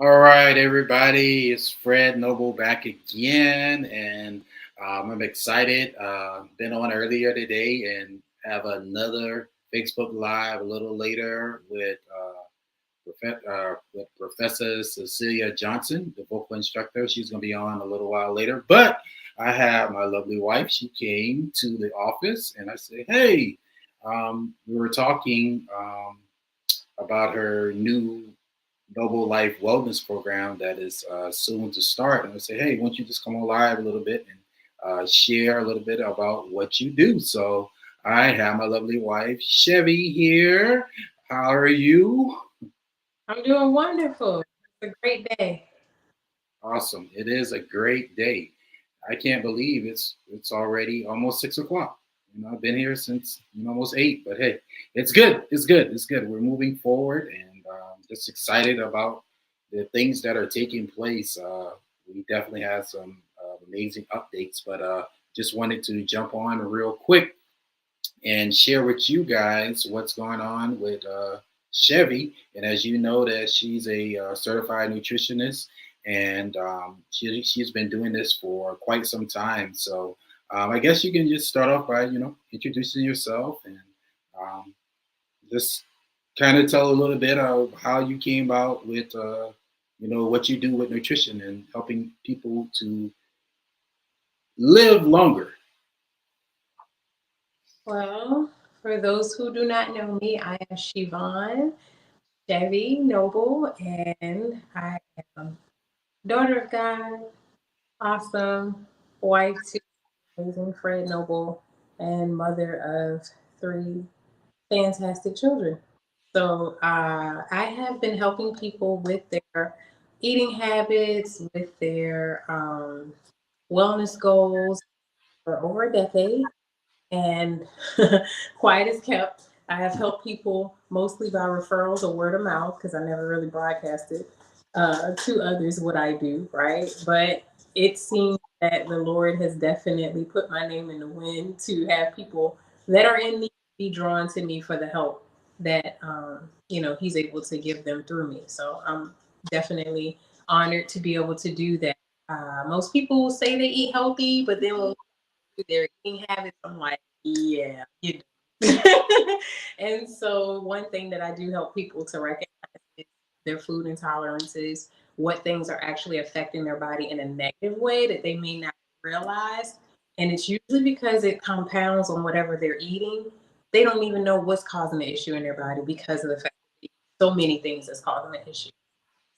All right, everybody, it's Fred Noble back again, and I'm excited. Been on earlier today and have another Facebook Live a little later with Professor Cecilia Johnson, the vocal instructor. She's going to be on a little while later. But I have my lovely wife. She came to the office, and I said, "Hey, we were talking about her new Noble Life Wellness Program that is soon to start." And I say, "Hey, why don't you just come on live a little bit and share a little bit about what you do?" So I have my lovely wife, Chevy, here. How are you? I'm doing wonderful. It's a great day. Awesome. It is a great day. I can't believe it's already almost 6 o'clock. I've been here since almost 8, but hey, it's good. It's good. It's good. We're moving forward, and just excited about the things that are taking place. We definitely had some amazing updates, but just wanted to jump on real quick and share with you guys what's going on with Chevy. And as you know, that she's a certified nutritionist, and she's been doing this for quite some time. So I guess you can just start off by introducing yourself and um, just kind of tell a little bit of how you came about with what you do with nutrition and helping people to live longer. Well, for those who do not know me, I am Siobhan Shevy Noble, and I am daughter of God, awesome, wife to amazing Fred Noble, and mother of three fantastic children. So I have been helping people with their eating habits, with their wellness goals for over a decade. And quiet is kept. I have helped people mostly by referrals or word of mouth because I never really broadcasted to others what I do, right? But it seems that the Lord has definitely put my name in the wind to have people that are in need be drawn to me for the help that He's able to give them through me. So I'm definitely honored to be able to do that. Most people say they eat healthy, but then when their eating habits, I'm like, yeah, you do. And so one thing that I do help people to recognize is their food intolerances, what things are actually affecting their body in a negative way that they may not realize. And it's usually because it compounds on whatever they're eating. They don't even know what's causing the issue in their body because of the fact that so many things that's causing the issue.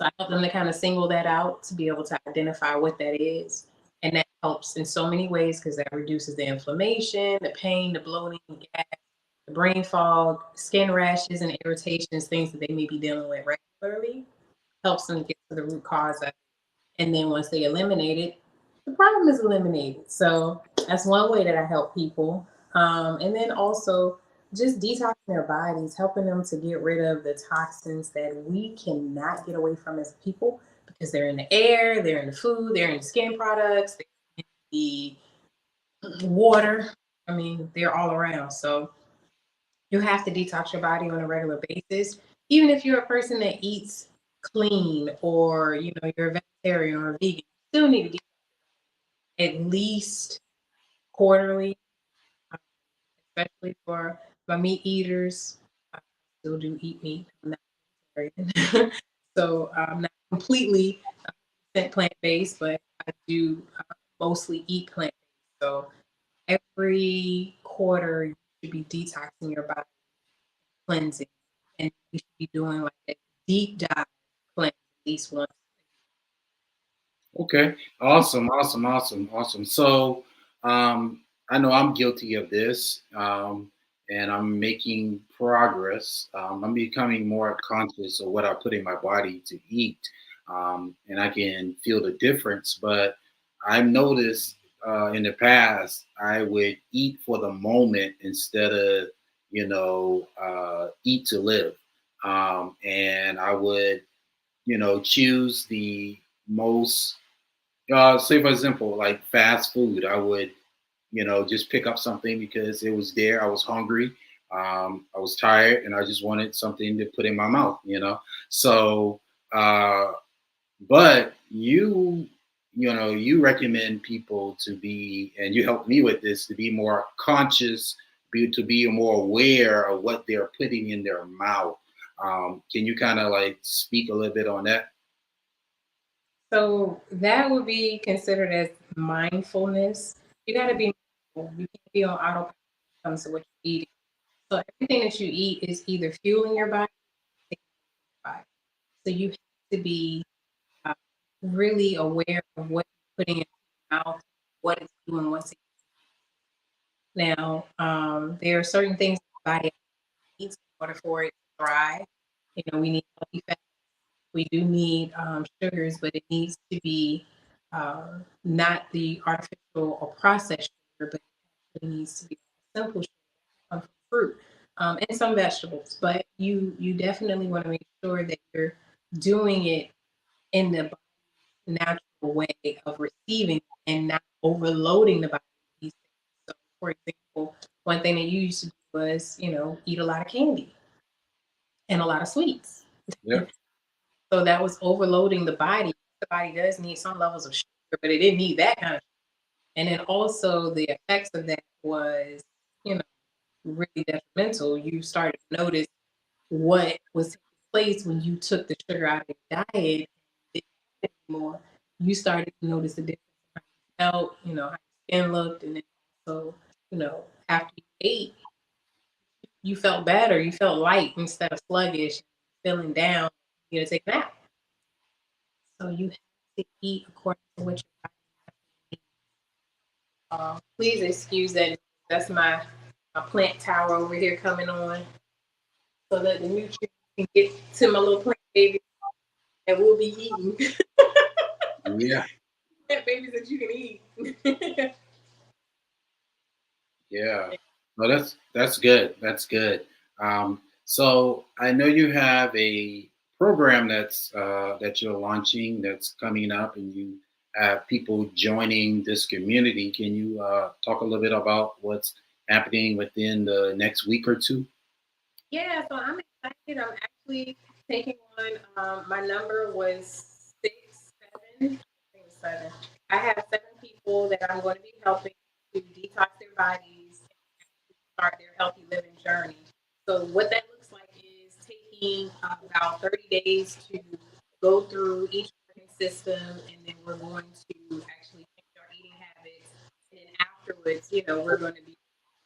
So I help them to kind of single that out to be able to identify what that is. And that helps in so many ways because that reduces the inflammation, the pain, the bloating, the gas, the brain fog, skin rashes, and irritations, things that they may be dealing with regularly. Helps them get to the root cause of it. And then once they eliminate it, the problem is eliminated. So that's one way that I help people. And then also just detoxing their bodies, helping them to get rid of the toxins that we cannot get away from as people because they're in the air, they're in the food, they're in the skin products, they're in the water. I mean, they're all around. So you have to detox your body on a regular basis. Even if you're a person that eats clean or you're a vegetarian or a vegan, you still need to at least quarterly, um, especially for my meat eaters. I still do eat meat. I'm not vegetarian. So I'm not completely plant based, but I do mostly eat plant based. So every quarter, you should be detoxing your body, cleansing, and you should be doing like a deep dive cleanse at least once. Okay, awesome, awesome, awesome, awesome. So, I know I'm guilty of this, and I'm making progress. I'm becoming more conscious of what I put in my body to eat, and I can feel the difference. But I've noticed in the past I would eat for the moment instead of eat to live, and I would choose the most say for example, like fast food, I would, just pick up something because it was there. I was hungry. I was tired and I just wanted something to put in my mouth. So uh, But you recommend people to be, and you helped me with this, to be more conscious, to be more aware of what they're putting in their mouth. Can you kind of like speak a little bit on that? So that would be considered as mindfulness. You got to be mindful. You can't be on autopilot when it comes to what you're eating. So everything that you eat is either fueling your body or taking your body. So you have to be uh, really aware of what you're putting in your mouth, what it's doing, what's it. Now, there are certain things the body needs in order for it to thrive. You know, we need healthy fat. We do need sugars, but it needs to be not the artificial or processed sugar, but it needs to be simple sugar from fruit and some vegetables. But you definitely want to make sure that you're doing it in the natural way of receiving and not overloading the body with these things. So, for example, one thing that you used to do was, eat a lot of candy and a lot of sweets. Yeah. So that was overloading the body. The body does need some levels of sugar, but it didn't need that kind of. And then also the effects of that was, you know, really detrimental. You started to notice what was taking place when you took the sugar out of your diet and didn't have it anymore. You started to notice the difference in how you felt, how your skin looked, and then also, after you ate, you felt better. You felt light instead of sluggish, feeling down. You know, take a nap. So you have to eat according to what your body needs. Please excuse that. That's my plant tower over here coming on, so that the nutrients can get to my little plant baby that we'll be eating. Yeah. Plant babies that you can eat. Yeah. No, that's good. That's good. So I know you have a program that you're launching that's coming up, and you have people joining this community. Can you talk a little bit about what's happening within the next week or two? Yeah, so I'm excited. I'm actually taking on. My number was 6, 7. I think it was 7. I have 7 people that I'm going to be helping to detox their bodies and start their healthy living journey. So what that looks like is taking about 30 days to go through each organ system, and then we're going to actually change our eating habits. And then afterwards, we're going to be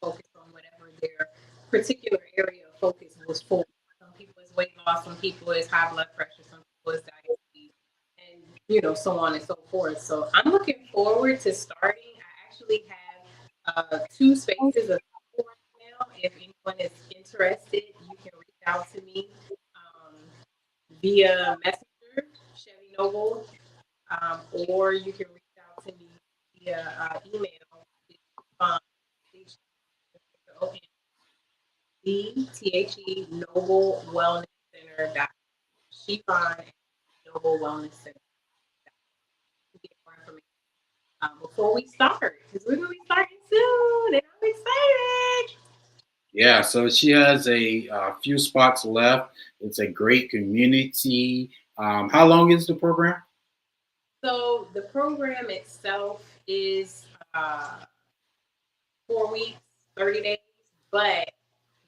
focused on whatever their particular area of focus was for. Some people it's weight loss, some people it's high blood pressure, some people it's diabetes, and so on and so forth. So I'm looking forward to starting. I actually have 2 spaces available right now. If anyone is interested, you can reach out to me um, via Messenger, Chevy Noble, or you can reach out to me via email. It's fun. DTHE Noble Wellness Center. Shefon Noble Wellness Center. To get more information before we start, because we're going to be starting soon, and I'm excited. Yeah. So she has a few spots left. It's a great community. How long is the program? So the program itself is 4 weeks, 30 days, but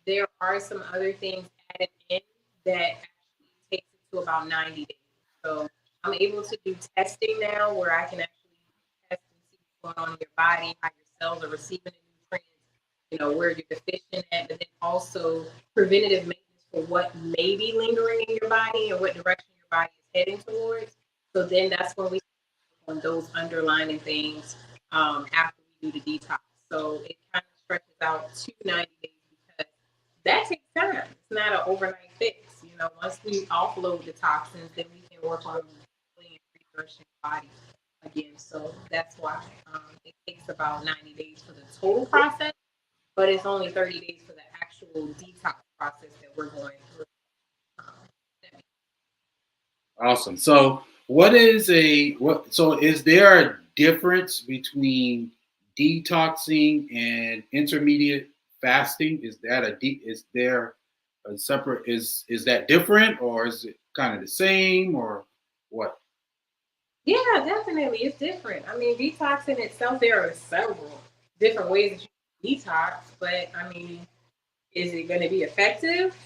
there are some other things added in that actually takes it to about 90 days. So I'm able to do testing now where I can actually test and see what's going on in your body, how your cells are receiving the nutrients, where you're deficient at, but then also preventative maintenance for what may be lingering in your body and what direction your body is heading towards. So then that's when we on those underlining things after we do the detox. So it kind of stretches out to 90 days because that takes time. It's not an overnight fix. Once we offload the toxins, then we can work on healing and refreshing the body again. So that's why it takes about 90 days for the total process, but it's only 30 days for the actual detox process that we're going through. Um, Awesome. So, what is a what? So, is there a difference between detoxing and intermediate fasting? Is there a separate? Is that different, or is it kind of the same, or what? Yeah, definitely. It's different. I mean, detoxing itself, there are several different ways that you can detox, but I mean, is it going to be effective?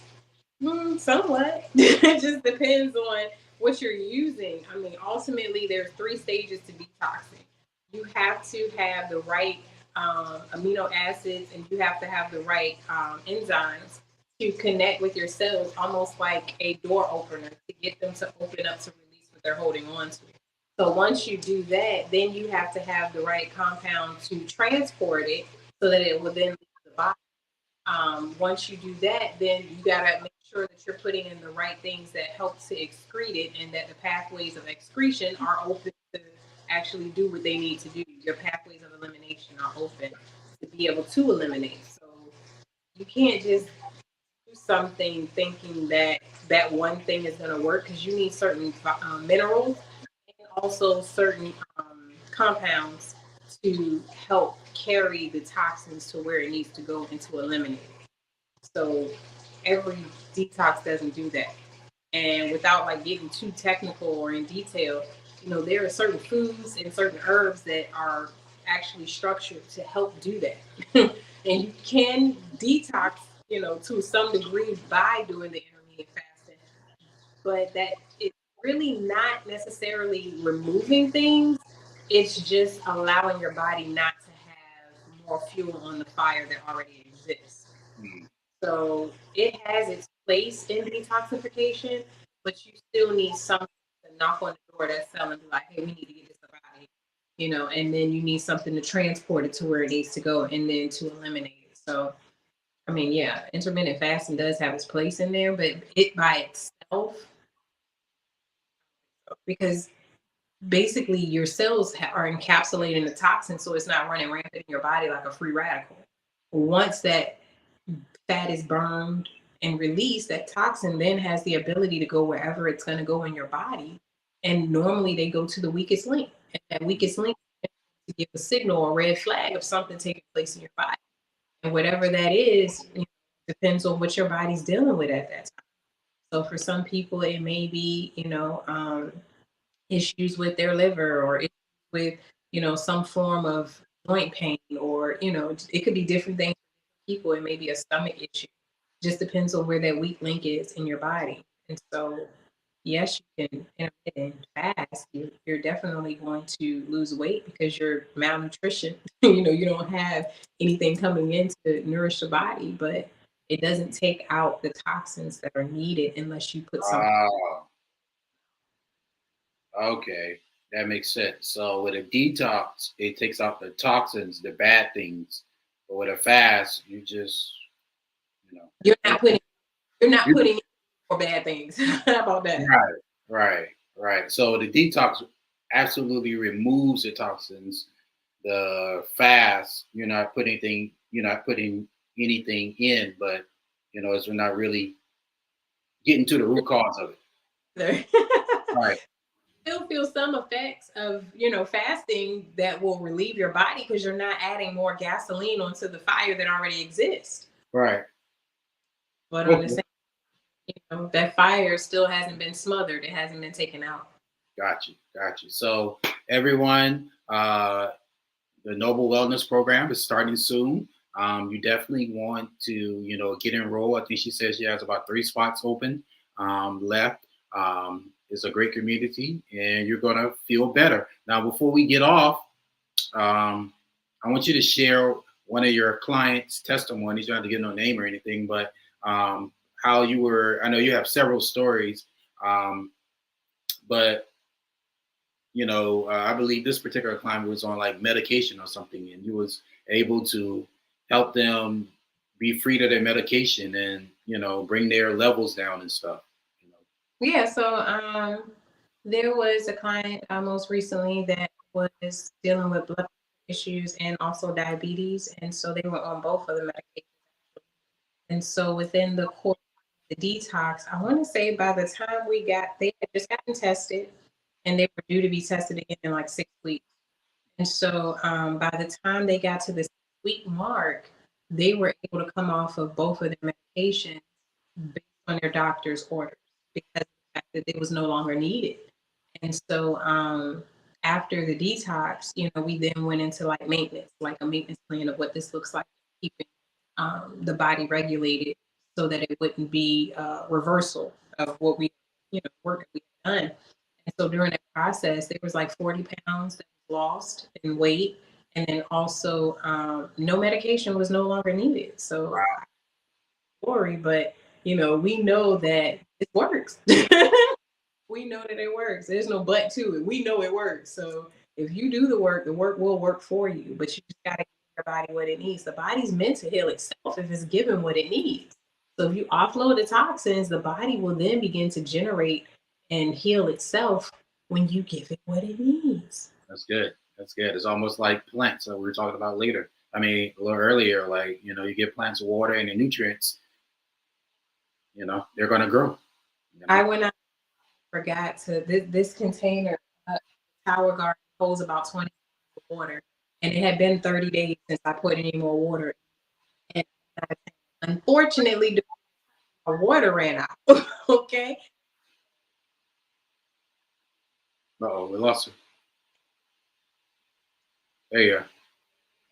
Somewhat. It just depends on what you're using. I mean, ultimately, there's three stages to detoxing. You have to have the right amino acids, and you have to have the right enzymes to connect with your cells, almost like a door opener to get them to open up to release what they're holding on to. So once you do that, then you have to have the right compound to transport it so that it will then leave the body. Once you do that, then you gotta make sure that you're putting in the right things that help to excrete it, and that the pathways of excretion are open to actually do what they need to do. Your pathways of elimination are open to be able to eliminate. So you can't just do something thinking that that one thing is going to work, because you need certain minerals and also certain compounds to help carry the toxins to where it needs to go and to eliminate it. So every detox doesn't do that. And without like getting too technical or in detail, there are certain foods and certain herbs that are actually structured to help do that. And you can detox, to some degree by doing the intermittent fasting, but that it's really not necessarily removing things. It's just allowing your body not to have more fuel on the fire that already exists. Mm. So it has its place in detoxification, but you still need something to knock on the door that's telling you like, hey, we need to get this stuff out of here. And then you need something to transport it to where it needs to go and then to eliminate it. So I mean, yeah, intermittent fasting does have its place in there, but it by itself, because basically your cells are encapsulating the toxin, so it's not running rampant in your body like a free radical. Once that fat is burned and released, that toxin then has the ability to go wherever it's going to go in your body. And normally they go to the weakest link. And that weakest link to give a signal or red flag of something taking place in your body. And whatever that is, depends on what your body's dealing with at that time. So for some people, it may be, issues with their liver, or issues with, some form of joint pain, or, it could be different things for people. It may be a stomach issue. Just depends on where that weak link is in your body. And so, yes, you can intermittent fast. You're definitely going to lose weight because you're malnutrition. You don't have anything coming in to nourish the body, but it doesn't take out the toxins that are needed unless you put something. Ah, okay. That makes sense. So with a detox, it takes out the toxins, the bad things. But with a fast, you just, you know, You're not putting you're not you- putting in more bad things. How about that? right, right, right. So the detox absolutely removes the toxins. The fast, you're not putting anything in, but it's not really getting to the root cause of it. Right, Still feel some effects of fasting that will relieve your body, because you're not adding more gasoline onto the fire that already exists. right. But on the Okay. same, that fire still hasn't been smothered. It hasn't been taken out. Got you. Got you. So everyone, the Noble Wellness Program is starting soon. You definitely want to, get enrolled. I think she says she has about 3 spots open left. It's a great community, and you're gonna feel better. Now, before we get off, I want you to share one of your clients' testimonies. You don't have to give no name or anything, but how you were. I know you have several stories, but I believe this particular client was on like medication or something, and he was able to help them be free to their medication and bring their levels down and stuff. You know. Yeah. So there was a client most recently that was dealing with blood issues and also diabetes, and so they were on both of the medications. And so within the course of the detox, I want to say by the time they had just gotten tested, and they were due to be tested again in like 6 weeks. And so by the time they got to the 6 week mark, they were able to come off of both of their medications based on their doctor's orders, because of the fact that it was no longer needed. And so after the detox, we then went into like maintenance, like a maintenance plan of what this looks like, keeping the body regulated so that it wouldn't be reversal of what we, work that we done. And so during that process, there was like 40 pounds that was lost in weight. And then also, no medication was no longer needed. So, story, but we know that it works. We know that it works. There's no but to it. We know it works. So if you do the work will work for you. But you just gotta give your body what it needs. The body's meant to heal itself if it's given what it needs. So if you offload the toxins, the body will then begin to generate and heal itself when you give it what it needs. That's good. That's good. It's almost like plants that we were talking about later. I mean, a little earlier, like, you give plants water and the nutrients, they're going to grow. I went out, forgot to this container, Tower Garden holds about 20 of water, and it had been 30 days since I put any more water. And unfortunately, our water ran out. Okay. Uh-oh, we lost her. There you are.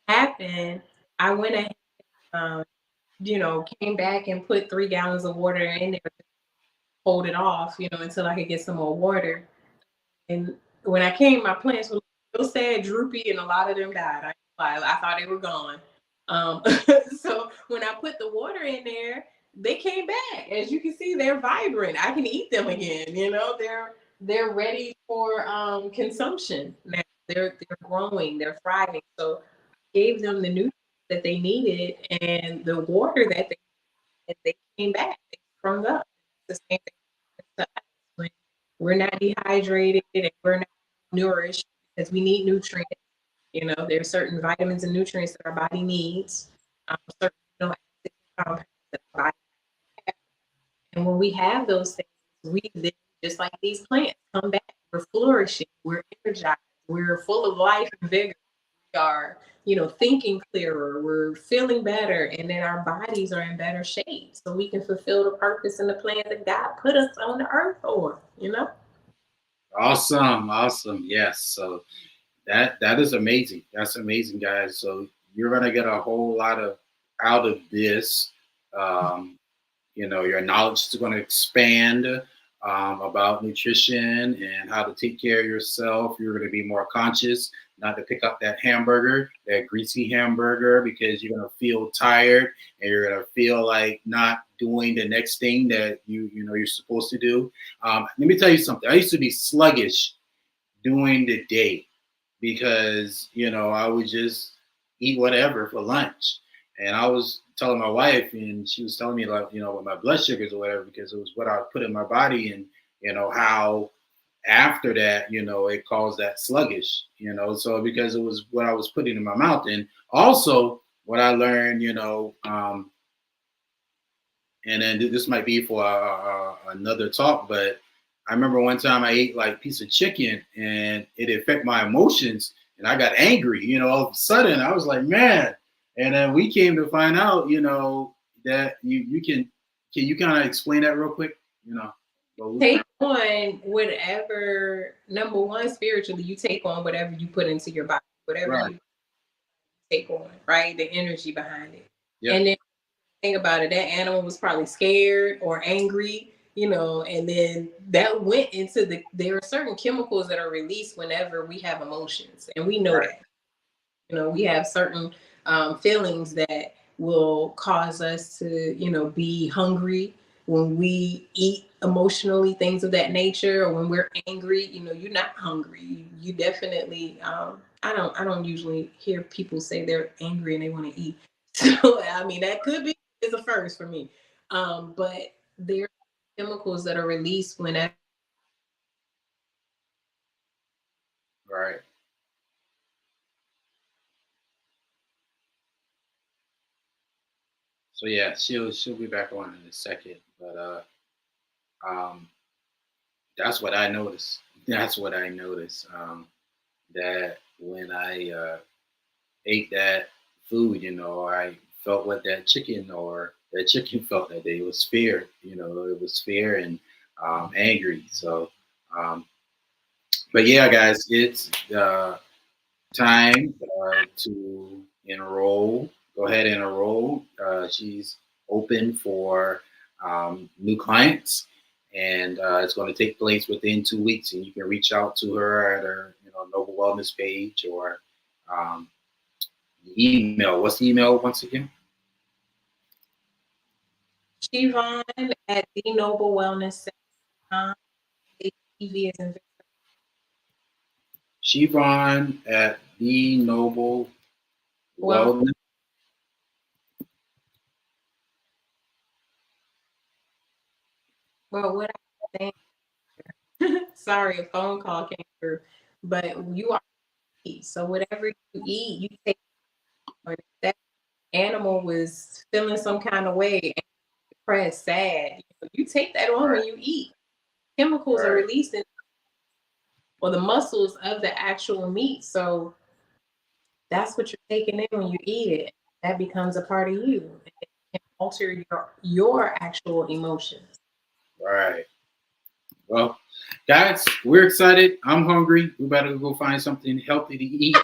Happened. I went ahead, came back and put 3 gallons of water in there to hold it off, until I could get some more water. And when I came, my plants were so sad, droopy, and a lot of them died. I thought they were gone. Um, so when I put the water in there, they came back. As you can see, they're vibrant. I can eat them again. They're ready for consumption now. They're growing. They're thriving. So I gave them the nutrients that they needed and the water that they came back. They sprung up. It's the same thing when we're not dehydrated and we're not nourished because we need nutrients. There are certain vitamins and nutrients that our body needs, certain compounds that our body has. And when we have those things, we then, just like these plants, come back. We're flourishing. We're energized. We're full of life and vigor. We are, thinking clearer. We're feeling better. And then our bodies are in better shape so we can fulfill the purpose and the plan that God put us on the earth for. Awesome. Awesome. Yes. So that is amazing. That's amazing, guys. So you're going to get a whole lot out of this. Your knowledge is going to expand about nutrition and how to take care of yourself. You're going to be more conscious not to pick up that hamburger, that greasy hamburger, because you're going to feel tired and you're going to feel like not doing the next thing that you're supposed to do. Let me tell you something. I used to be sluggish during the day because I would just eat whatever for lunch. And I was telling my wife, and she was telling me like, with my blood sugars or whatever, because it was what I put in my body, and how after that, it caused that sluggish, so because it was what I was putting in my mouth. And also what I learned, and then this might be for another talk, but I remember one time I ate like a piece of chicken and it affected my emotions and I got angry, all of a sudden I was like, man. And then we came to find out, that you can you kind of explain that real quick? Take on whatever, number one, spiritually, you take on whatever you put into your body, whatever Right. you take on, right? The energy behind it. Yep. And then think about it, that animal was probably scared or angry, and then that went into there are certain chemicals that are released whenever we have emotions, and we know Right. that. We have certain feelings that will cause us to, be hungry when we eat emotionally, things of that nature, or when we're angry. You're not hungry. You definitely. I don't usually hear people say they're angry and they want to eat. So I mean, that could be is a first for me. But there are chemicals that are released whenever. Right. So yeah, she'll be back on in a second, but um, that's what I noticed. That's what I noticed. That when I ate that food, I felt what that chicken or that chicken felt that day. It was fear. It was fear and angry. So um, But yeah, guys, it's time to enroll. Go ahead and enroll. She's open for new clients, and it's going to take place within 2 weeks. And you can reach out to her at her, Noble Wellness page or um, email. What's the email once again? Shevon at the Noble Wellness. TV is in Shevon at the Noble Wellness. Well, what I think, sorry, a phone call came through, but you are eat. So whatever you eat, you take. If that animal was feeling some kind of way, depressed, sad, you take that on when you eat. Chemicals are released in or the muscles of the actual meat. So that's what you're taking in when you eat it. That becomes a part of you. It can alter your actual emotions. Right. Well, guys, we're excited. I'm hungry. We better go find something healthy to eat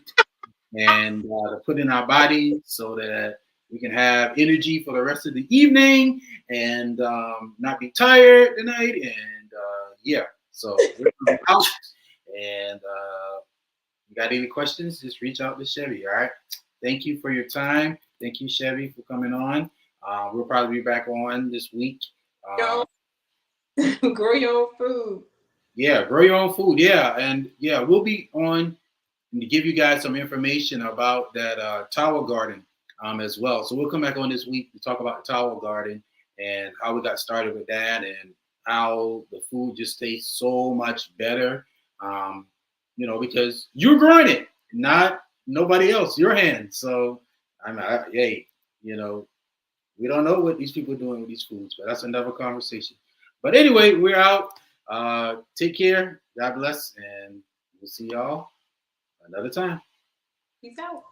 and to put in our body so that we can have energy for the rest of the evening and not be tired tonight. And yeah, so we're out. And you got any questions? Just reach out to Chevy. All right. Thank you for your time. Thank you, Chevy, for coming on. We'll probably be back on this week. Grow your own food. Yeah, grow your own food. Yeah, and yeah, we'll be on to give you guys some information about that tower garden as well. So we'll come back on this week to talk about the tower garden and how we got started with that and how the food just tastes so much better. Because you're growing it, not nobody else, your hands. So hey, we don't know what these people are doing with these foods, but that's another conversation. But anyway, we're out. Take care. God bless, and we'll see y'all another time. Peace out.